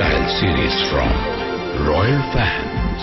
style series from Royal Fans.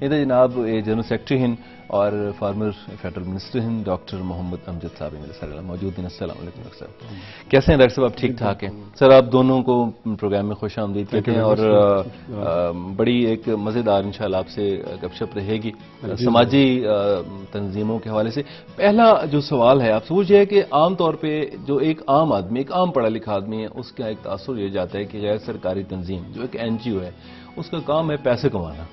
یہ تھے جناب جنرل سیکرٹری ہند اور فارمر فیڈرل منسٹر ہند ڈاکٹر محمد امجد صاحب میرے ساتھ موجود ہیں. السلام علیکم ڈاکٹر صاحب, کیسے ہیں ڈاکٹر صاحب؟ آپ ٹھیک ٹھاک ہیں سر؟ آپ دونوں کو پروگرام میں خوش آمدید کہتے ہیں اور بڑی ایک مزیدار انشاءاللہ آپ سے گپ شپ رہے گی سماجی تنظیموں کے حوالے سے. پہلا جو سوال ہے آپ سے وہ یہ ہے کہ عام طور پہ جو ایک عام آدمی, ایک عام پڑھا لکھا آدمی ہے, اس کا ایک تاثر یہ جاتا ہے کہ غیر سرکاری تنظیم جو ایک NGO ہے اس کا کام ہے پیسے کمانا.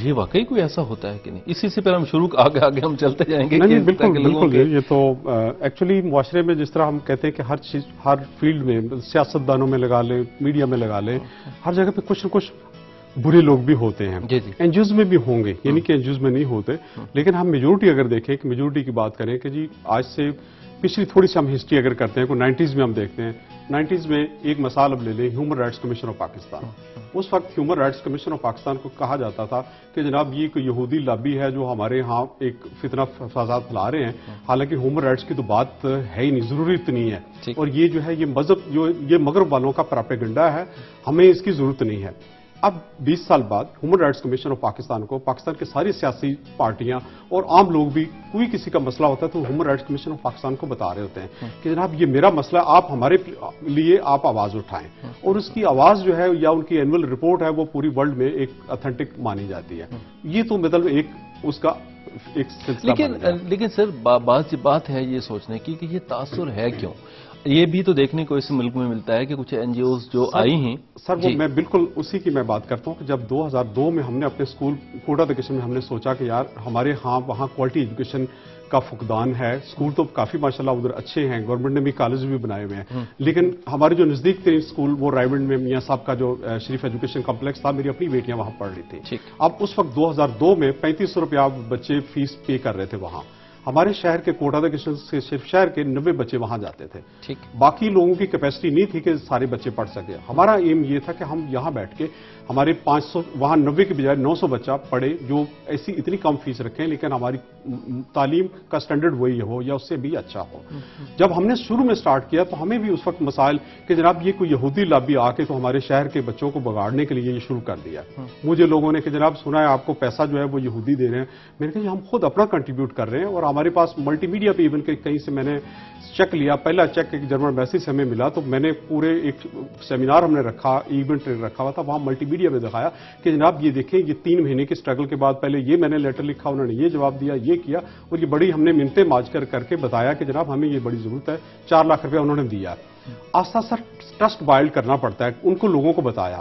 یہ واقعی کوئی ایسا ہوتا ہے کہ نہیں؟ اسی سے پھر ہم شروع آگے ہم چلتے جائیں گے. بالکل یہ تو ایکچولی معاشرے میں جس طرح ہم کہتے ہیں کہ ہر چیز, ہر فیلڈ میں, سیاستدانوں میں لگا لیں, میڈیا میں لگا لیں, ہر جگہ پہ کچھ نہ کچھ برے لوگ بھی ہوتے ہیں. NGOs میں بھی ہوں گے, یعنی کہ NGOs میں نہیں ہوتے, لیکن ہم میجورٹی اگر دیکھیں کہ میجورٹی کی بات کریں کہ جی آج سے پچھلی تھوڑی سی ہم ہسٹری اگر کرتے ہیں, کوئی 90s میں ہم دیکھتے ہیں, 90s میں ایک مثال اب لے لیں, human rights commission of Pakistan. اس وقت human rights commission of Pakistan کو کہا جاتا تھا کہ جناب یہ کوئی یہودی لابی ہے جو ہمارے ہاں ایک فتنہ فساد پھیلا رہے ہیں, حالانکہ ہیومن رائٹس کی تو بات ہے ہی نہیں, ضرورت نہیں ہے, اور یہ جو ہے یہ مذہب جو یہ مغرب والوں کا پراپیگنڈا ہے, ہمیں اس کی ضرورت نہیں ہے. اب 20 سال بعد human rights commission of Pakistan کو پاکستان کے ساری سیاسی پارٹیاں اور عام لوگ بھی, کوئی کسی کا مسئلہ ہوتا ہے تو human rights commission of Pakistan کو بتا رہے ہوتے ہیں کہ جناب یہ میرا مسئلہ, آپ ہمارے لیے آپ آواز اٹھائیں, اور اس کی آواز جو ہے یا ان کی اینول رپورٹ ہے وہ پوری ورلڈ میں ایک اتھینٹک مانی جاتی ہے. یہ تو مطلب ایک اس کا ایک سلسلہ. لیکن سر بات ہے یہ سوچنے کی کہ یہ تاثر ہے کیوں؟ یہ بھی تو دیکھنے کو اس ملک میں ملتا ہے کہ کچھ NGOs جو آئی ہیں. سر وہ میں بالکل اسی کی میں بات کرتا ہوں کہ جب 2002 میں ہم نے اپنے اسکول کوٹا ایجوکیشن میں ہم نے سوچا کہ یار ہمارے ہاں وہاں کوالٹی ایجوکیشن کا فقدان ہے. اسکول تو کافی ماشاءاللہ ادھر اچھے ہیں, گورنمنٹ نے بھی کالج بھی بنائے ہوئے ہیں, لیکن ہمارے جو نزدیک ترین اسکول وہ رائیونڈ میں میاں صاحب کا جو شریف ایجوکیشن کمپلیکس تھا, میری اپنی بیٹیاں وہاں پڑھ رہی تھیں. اب اس وقت 2002 میں 3500 روپیہ بچے فیس پے کر رہے تھے وہاں. ہمارے شہر کے کوٹا ایجوکیشن سے صرف شہر کے 90 بچے وہاں جاتے تھے. باقی لوگوں کی کیپیسٹی نہیں تھی کہ سارے بچے پڑھ سکے. ہمارا ایم یہ تھا کہ ہم یہاں بیٹھ کے ہمارے 500 وہاں 90 کے بجائے 900 بچہ پڑھے جو ایسی اتنی کم فیس رکھیں, لیکن ہماری تعلیم کا سٹینڈرڈ وہی ہو یا اس سے بھی اچھا ہو. جب ہم نے شروع میں سٹارٹ کیا تو ہمیں بھی اس وقت مسائل کہ جناب یہ کوئی یہودی لابی آ کے تو ہمارے شہر کے بچوں کو بگاڑنے کے لیے یہ شروع کر دیا. مجھے لوگوں نے کہ جناب سنا ہے آپ کو پیسہ جو ہے وہ یہودی دے رہے ہیں. میں نے کہا ہم خود اپنا کنٹریبیوٹ کر رہے ہیں, اور ہمارے پاس ملٹی میڈیا پہ ایون کہیں سے میں نے چیک لیا, پہلا چیک ایک جرمن ایمبیسی سے ہمیں ملا, تو میں نے پورے ایک سیمینار ہم نے رکھا, ایونٹ رکھا ہوا تھا, وہاں ملٹی میڈیا میں دکھایا کہ جناب یہ دیکھیں یہ 3 مہینے کے سٹرگل کے بعد پہلے یہ میں نے لیٹر لکھا, انہوں نے یہ جواب دیا, یہ کیا, اور یہ بڑی ہم نے منتیں ماج کر کے بتایا کہ جناب ہمیں یہ بڑی ضرورت ہے. 4 لاکھ روپیہ انہوں نے دیا. آستہ آستہ ٹرسٹ بائلڈ کرنا پڑتا ہے, ان کو لوگوں کو بتایا.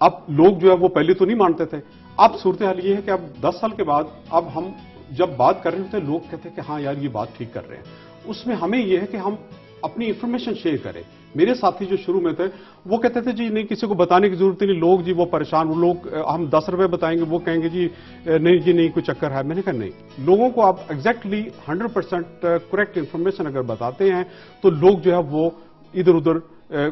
اب لوگ جو ہے وہ پہلے تو نہیں مانتے تھے. اب صورتحال یہ ہے کہ اب 10 سال کے بعد اب ہم جب بات کر رہے ہوتے ہیں, لوگ کہتے ہیں کہ ہاں یار یہ بات ٹھیک کر رہے ہیں. اس میں ہمیں یہ ہے کہ ہم اپنی انفارمیشن شیئر کریں. میرے ساتھی جو شروع میں تھے وہ کہتے تھے جی نہیں کسی کو بتانے کی ضرورت نہیں, لوگ جی وہ پریشان, وہ لوگ ہم 10 روپے بتائیں گے وہ کہیں گے جی نہیں جی نہیں کوئی چکر ہے. میں نے کہا نہیں, لوگوں کو آپ ایگزیکٹلی 100% کریکٹ انفارمیشن اگر بتاتے ہیں تو لوگ جو ہے وہ ادھر ادھر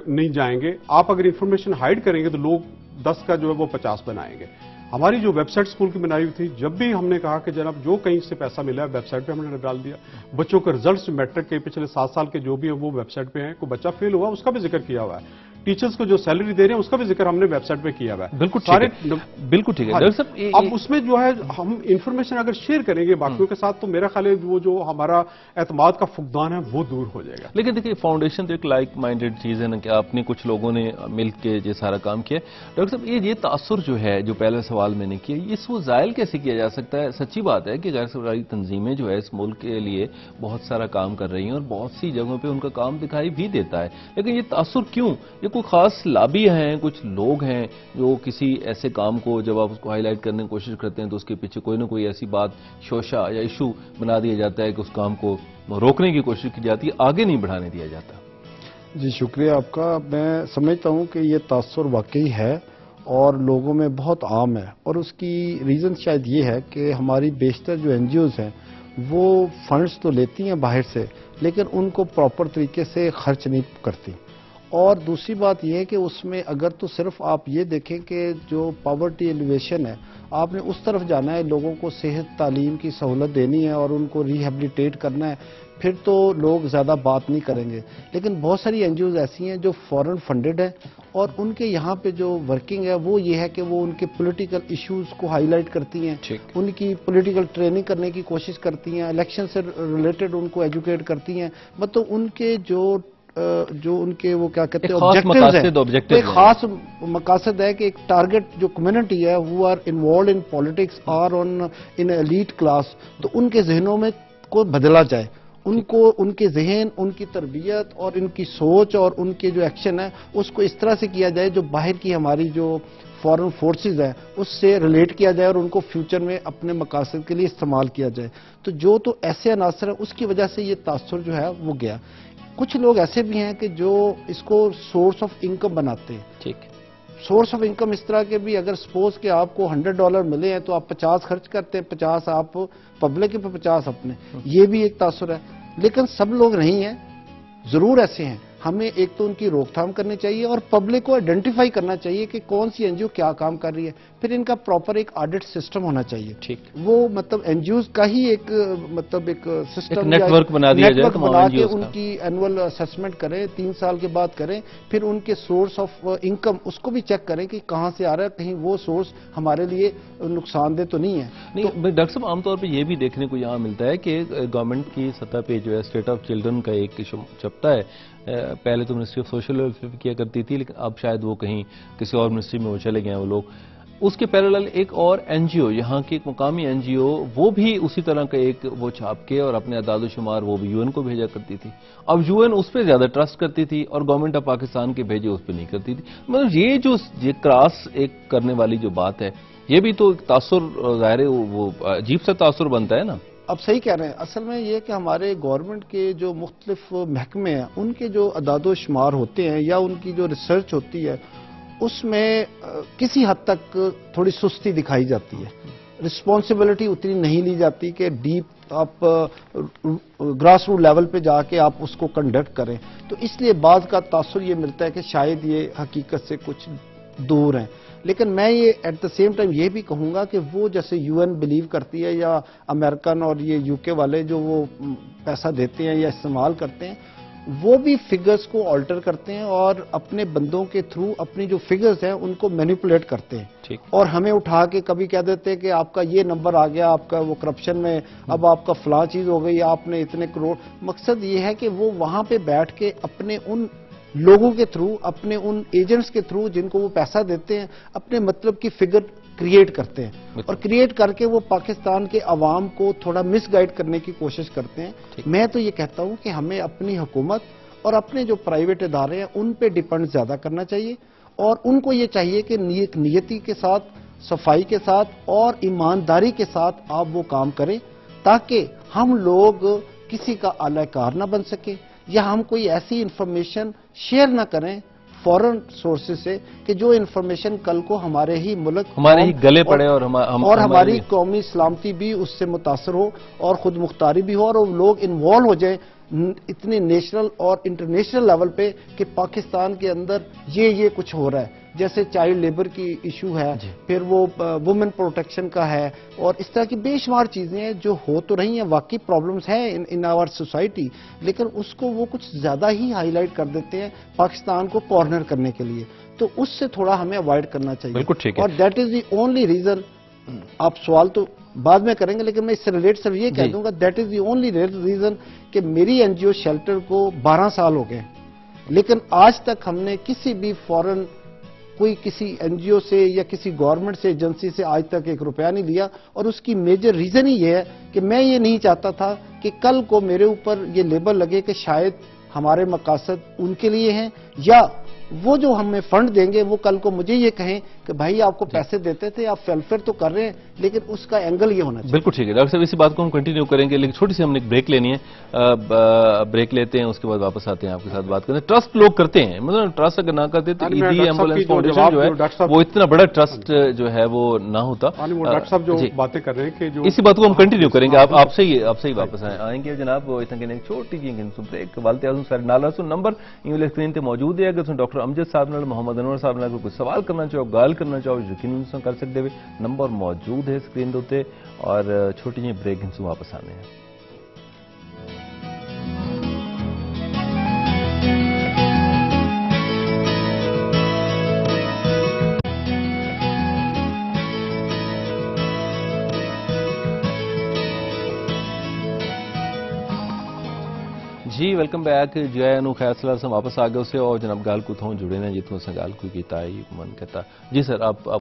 نہیں جائیں گے. آپ اگر انفارمیشن ہائیڈ کریں گے تو لوگ 10 کا جو ہے وہ 50 بنائیں گے. ہماری جو ویب سائٹ اسکول کی بنائی ہوئی تھی, جب بھی ہم نے کہا کہ جناب جو کہیں سے پیسہ ملا ہے ویب سائٹ پہ ہم نے ڈال دیا. بچوں کے ریزلٹس میٹرک کے پچھلے 7 سال کے جو بھی ہیں وہ ویب سائٹ پہ ہیں. کوئی بچہ فیل ہوا اس کا بھی ذکر کیا ہوا ہے, ٹیچرز کو جو سیلری دے رہے ہیں اس کا بھی ذکر ہم نے ویب سائٹ پہ کیا ہوا ہے. بالکل ٹھیک ہے. ڈاکٹر صاحب اب اس میں جو ہے ہم انفارمیشن اگر شیئر کریں گے باقیوں کے ساتھ تو میرا خیال ہے وہ جو ہمارا اعتماد کا فقدان ہے وہ دور ہو جائے گا. لیکن دیکھیے فاؤنڈیشن تو ایک لائک مائنڈیڈ چیز ہے نا کہ آپ نے کچھ لوگوں نے مل کے یہ سارا کام کیا. ڈاکٹر صاحب یہ تاثر جو ہے جو پہلے سوال میں نے کیا اس کو زائل کیسے کیا جا سکتا ہے؟ سچی بات ہے کہ غیر سرکاری تنظیمیں جو ہے اس ملک کے لیے بہت سارا کام کر رہی ہیں اور بہت سی جگہوں پہ ان کا کام دکھائی بھی دیتا ہے, لیکن یہ تاثر کیوں؟ یہ کوئی خاص لابی ہیں, کچھ لوگ ہیں جو کسی ایسے کام کو جب آپ اس کو ہائی لائٹ کرنے کی کوشش کرتے ہیں تو اس کے پیچھے کوئی نہ کوئی ایسی بات شوشہ یا ایشو بنا دیا جاتا ہے کہ اس کام کو روکنے کی کوشش کی جاتی ہے, آگے نہیں بڑھانے دیا جاتا. جی شکریہ آپ کا. میں سمجھتا ہوں کہ یہ تاثر واقعی ہے اور لوگوں میں بہت عام ہے, اور اس کی ریزن شاید یہ ہے کہ ہماری بیشتر جو NGOs ہیں وہ فنڈز تو لیتی ہیں باہر سے لیکن ان کو پراپر طریقے سے خرچ نہیں کرتی, اور دوسری بات یہ ہے کہ اس میں اگر تو صرف آپ یہ دیکھیں کہ جو پاورٹی ایلیویشن ہے آپ نے اس طرف جانا ہے، لوگوں کو صحت تعلیم کی سہولت دینی ہے اور ان کو ریہیبلیٹیٹ کرنا ہے، پھر تو لوگ زیادہ بات نہیں کریں گے. لیکن بہت ساری این جی اوز ایسی ہیں جو فورن فنڈڈ ہیں اور ان کے یہاں پہ جو ورکنگ ہے وہ یہ ہے کہ وہ ان کے پولیٹیکل ایشوز کو ہائی لائٹ کرتی ہیں، ان کی پولیٹیکل ٹریننگ کرنے کی کوشش کرتی ہیں، الیکشن سے ریلیٹڈ ان کو ایجوکیٹ کرتی ہیں. مطلب ان کے جو ان کے وہ کیا کہتے ہیں آبجیکٹیوز ہیں، ایک خاص مقاصد ہے کہ ایک ٹارگٹ جو کمیونٹی ہے who are involved in politics or in elite class، تو ان کے ذہنوں میں کو بدلا جائے، ان کو ان کے ذہن، ان کی تربیت اور ان کی سوچ اور ان کے جو ایکشن ہے اس کو اس طرح سے کیا جائے جو باہر کی ہماری جو فورن فورسز ہیں اس سے ریلیٹ کیا جائے اور ان کو فیوچر میں اپنے مقاصد کے لیے استعمال کیا جائے. تو ایسے عناصر ہیں اس کی وجہ سے یہ تاثر جو ہے وہ گیا. کچھ لوگ ایسے بھی ہیں کہ جو اس کو سورس آف انکم بناتے ہیں. ٹھیک، سورس آف انکم اس طرح کے بھی اگر سپوز کہ آپ کو $100 ملے ہیں تو آپ 50 خرچ کرتے ہیں، 50 آپ پبلک پہ 50 اپنے، یہ بھی ایک تاثر ہے. لیکن سب لوگ نہیں ہیں، ضرور ایسے ہیں. ہمیں ایک تو ان کی روک تھام کرنی چاہیے اور پبلک کو آئیڈینٹیفائی کرنا چاہیے کہ کون سی این جی او کیا کام کر رہی ہے. پھر ان کا پراپر ایک آڈٹ سسٹم ہونا چاہیے. ٹھیک، وہ مطلب این جی اوز کا ہی ایک مطلب ایک سسٹم نیٹ ورک بنا دیا جائے، بنا کے ان کی اینول اسسمنٹ کریں، 3 سال کے بعد کریں. پھر ان کے سورس آف انکم اس کو بھی چیک کریں کہ کہاں سے آ رہا ہے، کہیں وہ سورس ہمارے لیے نقصان دہ تو نہیں ہے. نہیں ڈاکٹر صاحب، عام طور پہ یہ بھی دیکھنے کو یہاں ملتا ہے کہ گورنمنٹ کی سطح پہ جو ہے اسٹیٹ آف چلڈرن کا ایک چپٹا ہے. پہلے تو منسٹری آف سوشل ویلفیئر کیا کرتی تھی، لیکن اب شاید وہ کہیں کسی اور منسٹری میں وہ چلے گئے ہیں وہ لوگ. اس کے پیرالل ایک اور این جی او، یہاں کی ایک مقامی این جی او، وہ بھی اسی طرح کا ایک وہ چھاپ کے اور اپنے اعداد و شمار وہ بھی یو این کو بھیجا کرتی تھی. اب یو این اس پہ زیادہ ٹرسٹ کرتی تھی اور گورنمنٹ آف پاکستان کے بھیجے اس پہ نہیں کرتی تھی. مطلب یہ کراس ایک کرنے والی جو بات ہے، یہ بھی تو ایک تاثر ظاہر ہے، وہ عجیب سا تاثر بنتا ہے نا. اب صحیح کہہ رہے ہیں. اصل میں یہ کہ ہمارے گورنمنٹ کے جو مختلف محکمے ہیں ان کے جو اعداد و شمار ہوتے ہیں یا ان کی جو ریسرچ ہوتی ہے اس میں کسی حد تک تھوڑی سستی دکھائی جاتی ہے. رسپانسبلٹی اتنی نہیں لی جاتی کہ ڈیپ آپ گراس روٹ لیول پہ جا کے آپ اس کو کنڈکٹ کریں. تو اس لیے بعض کا تاثر یہ ملتا ہے کہ شاید یہ حقیقت سے کچھ دور ہیں. لیکن میں یہ ایٹ دا سیم ٹائم یہ بھی کہوں گا کہ وہ جیسے یو این بلیو کرتی ہے یا امریکن اور یہ یو کے والے جو وہ پیسہ دیتے ہیں یا استعمال کرتے ہیں، وہ بھی فگرز کو آلٹر کرتے ہیں اور اپنے بندوں کے تھرو اپنی جو فگرز ہیں ان کو مینیپولیٹ کرتے ہیں. اور ہمیں اٹھا کے کبھی کہہ دیتے ہیں کہ آپ کا یہ نمبر آ گیا، آپ کا وہ کرپشن میں اب آپ کا فلاں چیز ہو گئی، آپ نے اتنے کروڑ. مقصد یہ ہے کہ وہ وہاں پہ بیٹھ کے اپنے ان لوگوں کے تھرو، اپنے ان ایجنٹس کے تھرو جن کو وہ پیسہ دیتے ہیں، اپنے مطلب کی فگر کریٹ کرتے ہیں اور کریٹ کر کے وہ پاکستان کے عوام کو تھوڑا مس گائیڈ کرنے کی کوشش کرتے ہیں. میں تو یہ کہتا ہوں کہ ہمیں اپنی حکومت اور اپنے جو پرائیویٹ ادارے ہیں ان پہ ڈیپینڈ زیادہ کرنا چاہیے اور ان کو یہ چاہیے کہ نیتی کے ساتھ، صفائی کے ساتھ اور ایمانداری کے ساتھ آپ وہ کام کریں تاکہ ہم لوگ کسی کا اعلی کار نہ بن سکے یا ہم کوئی ایسی انفارمیشن شیئر نہ کریں فورن سورسز سے کہ جو انفارمیشن کل کو ہمارے ہی ملک، ہمارے ہی گلے پڑے اور ہماری قومی سلامتی بھی اس سے متاثر ہو اور خود مختاری بھی ہو اور لوگ انوالو ہو جائیں اتنے نیشنل اور انٹرنیشنل لیول پہ کہ پاکستان کے اندر یہ کچھ ہو رہا ہے. جیسے چائلڈ لیبر کی ایشو ہے، پھر وہ وومن پروٹیکشن کا ہے اور اس طرح کی بے شمار چیزیں ہیں جو ہو تو رہی ہیں، واقعی پرابلمز ہیں ان آور سوسائٹی، لیکن اس کو وہ کچھ زیادہ ہی ہائی لائٹ کر دیتے ہیں پاکستان کو کارنر کرنے کے لیے. تو اس سے تھوڑا ہمیں اوائڈ کرنا چاہیے. بالکل ٹھیک ہے. اور that is the only reason. آپ سوال تو بعد میں کریں گے لیکن میں اس سے ریلیٹ صرف یہ کہہ دوں گا that is the only reason کہ میری این جی او شیلٹر کو 12 سال ہو گئے لیکن آج تک ہم نے کسی بھی فورن کوئی کسی این جی او سے یا کسی گورنمنٹ سے ایجنسی سے آج تک $1 نہیں لیا. اور اس کی میجر ریزن ہی یہ ہے کہ میں یہ نہیں چاہتا تھا کہ کل کو میرے اوپر یہ لیبل لگے کہ شاید ہمارے مقاصد ان کے لیے ہیں یا وہ جو ہمیں فنڈ دیں گے وہ کل کو مجھے یہ کہیں کہ بھائی آپ کو پیسے دیتے تھے، آپ ویلفیئر تو کر رہے ہیں لیکن اس کا اینگل یہ ہونا چاہیے. بالکل ٹھیک ہے ڈاکٹر صاحب، اسی بات کو ہم کنٹینیو کریں گے لیکن چھوٹی سی ہم نے ایک بریک لینی ہے. بریک لیتے ہیں، اس کے بعد واپس آتے ہیں آپ کے ساتھ بات کرتے ہیں. ٹرسٹ لوگ کرتے ہیں، مطلب ٹرسٹ اگر نہ کرتے تو ایدی ایمبولینس فاؤنڈیشن جو ہے وہ اتنا بڑا ٹرسٹ جو ہے وہ نہ ہوتا. ڈاکٹر صاحب جو باتیں کر رہے ہیں کہ اسی بات کو ہم کنٹینیو کریں گے. آپ سے ہی واپس آئیں گے جناب. اتنا چھوٹی جی بریک والد اعظم سر نالا سن نمبر اسکرین تے موجود موجود ہے اگر تم ڈاکٹر امجد صاحب نال محمد انور صاحب نال کوئی سوال کرنا چاہو گال کرنا چاہو یقیناً تم کر سکتے ہو نمبر موجود ہے سکرین دے اور چھوٹی جی بریک ہن واپس آنے ہیں جی ویلکم بیک جی آئی نو خیر سلام سے واپس آ گئے اسے اور جناب گال کو تھوں جڑے نے جتوں سے گال کو کیتا ہے من کہتا جی سر آپ